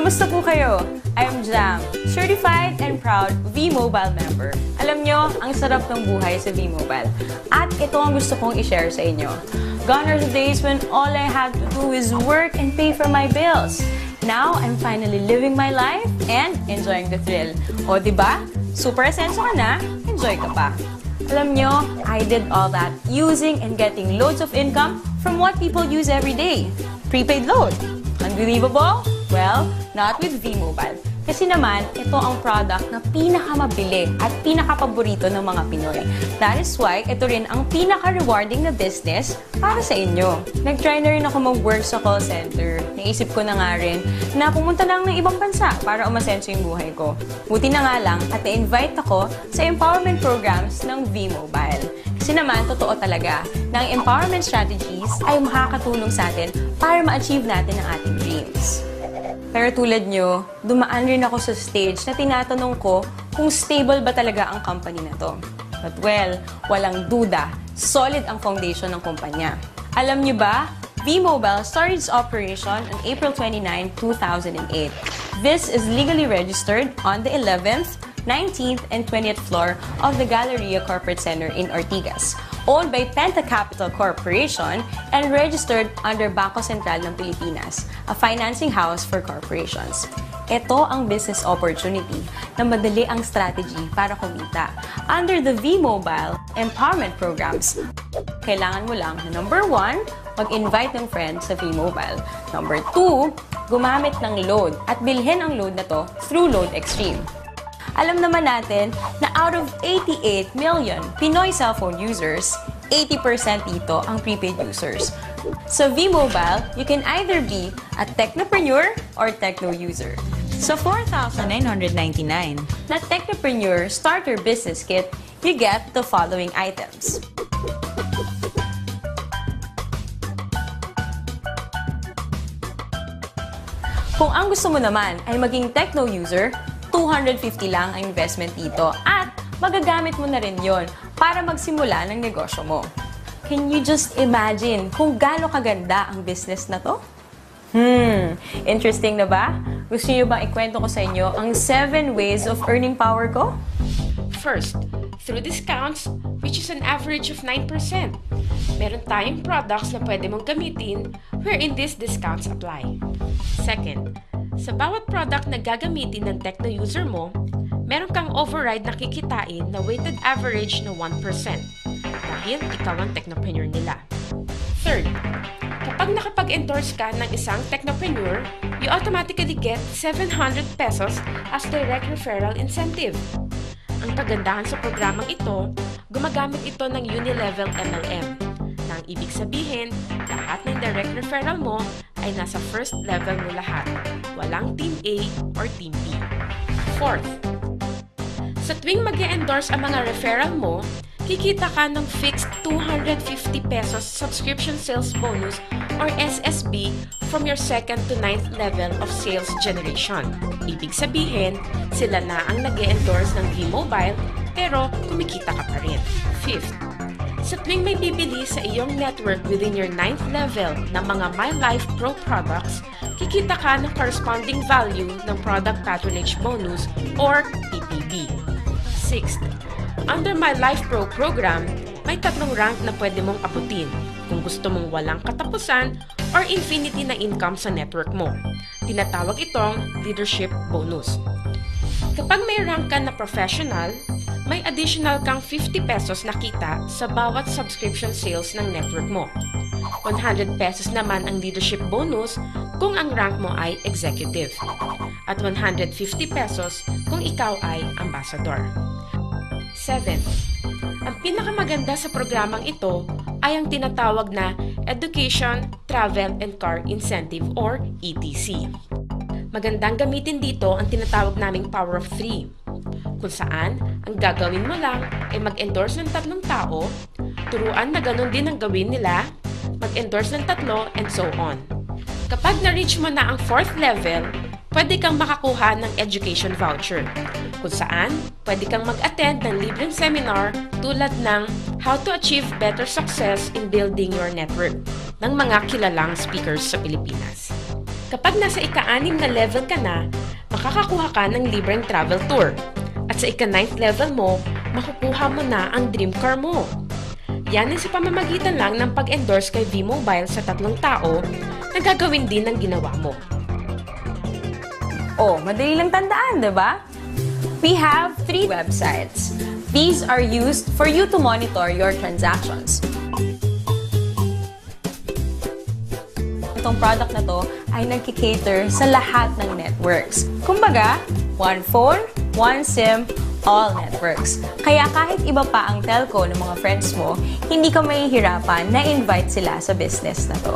Kamusta po kayo? I'm Jam, certified and proud V-Mobile member. Alam nyo, ang sarap ng buhay sa V-Mobile. At ito ang gusto kong i-share sa inyo. Gone are the days when all I had to do is work and pay for my bills. Now, I'm finally living my life and enjoying the thrill. O, diba? Super asenso ka na, enjoy ka pa. Alam nyo, I did all that using and getting loads of income from what people use every day. Prepaid load. Unbelievable? Well, not with V-Mobile. Kasi naman, ito ang product na pinakamabili at pinakapaborito ng mga Pinoy. That is why, ito rin ang pinaka-rewarding na business para sa inyo. Nag-try na rin ako mag-work sa call center. Naisip ko na nga rin na pumunta lang ng ibang bansa para umasenso yung buhay ko. Buti na nga lang at na-invite ako sa empowerment programs ng V-Mobile. Kasi naman, totoo talaga na ang empowerment strategies ay makakatulong sa atin para ma-achieve natin ang ating dreams. Pero tulad nyo, dumaan rin ako sa stage na tinatanong ko kung stable ba talaga ang company na to. But well, walang duda, solid ang foundation ng kumpanya. Alam nyo ba, V-Mobile started its operation on April 29, 2008. This is legally registered on the 11th, 19th, and 20th floor of the Galleria Corporate Center in Ortigas, owned by Penta Capital Corporation and registered under Bangko Sentral ng Pilipinas, a financing house for corporations. Ito ang business opportunity na madali ang strategy para kumita. Under the V-Mobile Empowerment Programs, kailangan mo lang na number 1, mag-invite ng friends sa V-Mobile. Number 2, gumamit ng load at bilhin ang load na to through Load Extreme. Alam naman natin na out of 88 million Pinoy cellphone users, 80% dito ang prepaid users. Sa V-Mobile, you can either be a technopreneur or techno user. Sa 4,999 na Technopreneur Starter Business Kit, you get the following items. Kung ang gusto mo naman ay maging techno user, 250 lang ang investment dito at magagamit mo na rin yon para magsimula ng negosyo mo. Can you just imagine kung gaano kaganda ang business na to? Interesting na ba? Gusto niyo bang ikwento ko sa inyo ang 7 ways of earning power ko? First, through discounts, which is an average of 9%. Meron tayong products na pwede mong gamitin wherein these discounts apply. Second, sa bawat product na gagamitin ng techno user mo, meron kang override na kikitain na weighted average na 1% dahil ikaw ang technopreneur nila. Third, kapag nakapag-endorse ka ng isang technopreneur, you automatically get 700 pesos as direct referral incentive. Ang kagandahan sa programang ito, gumagamit ito ng Unilevel MLM. Nang ibig sabihin, lahat ng direct referral mo ay nasa first level na lahat. Walang Team A or Team B. Fourth, sa tuwing mag-e-endorse ang mga referral mo, kikita ka ng fixed 250 pesos subscription sales bonus or SSB from your 2nd to 9th level of sales generation. Ibig sabihin, sila na ang nag-e-endorse ng V-Mobile pero kumikita ka pa rin. Fifth, sa tuwing may bibili sa iyong network within your 9th level ng mga My Life Pro products, kikita ka ng corresponding value ng Product Patronage Bonus or PPB. Sixth, under My Life Pro program, may 3 rank na pwede mong abutin kung gusto mong walang katapusan or infinity na income sa network mo. Tinatawag itong Leadership Bonus. Kapag may rank ka na professional, may additional kang 50 pesos na kita sa bawat subscription sales ng network mo. 100 pesos naman ang leadership bonus kung ang rank mo ay executive. At 150 pesos kung ikaw ay ambassador. 7. Ang pinakamaganda sa programang ito ay ang tinatawag na Education, Travel, and Car Incentive or ETC. Magandang gamitin dito ang tinatawag naming Power of 3. Kung saan, ang gagawin mo lang ay mag-endorse ng 3 tao, turuan na ganun din ang gawin nila, mag-endorse ng 3, and so on. Kapag na-reach mo na ang 4th level, pwede kang makakuha ng education voucher, kung saan pwede kang mag-attend ng libreng seminar tulad ng How to Achieve Better Success in Building Your Network ng mga kilalang speakers sa Pilipinas. Kapag nasa ika-6 na level ka na, makakakuha ka ng libreng travel tour. At sa ika-9th level mo, makukuha mo na ang dream car mo. Yan ay sa pamamagitan lang ng pag-endorse kay V-Mobile sa 3 tao na gagawin din ng ginawa mo. Oh, madali lang tandaan, di ba? We have 3 websites. These are used for you to monitor your transactions. Itong product na to ay nagkikater sa lahat ng networks. Kumbaga, one phone, one SIM, all networks. Kaya kahit iba pa ang telco ng mga friends mo, hindi ka mahihirapan na invite sila sa business na to.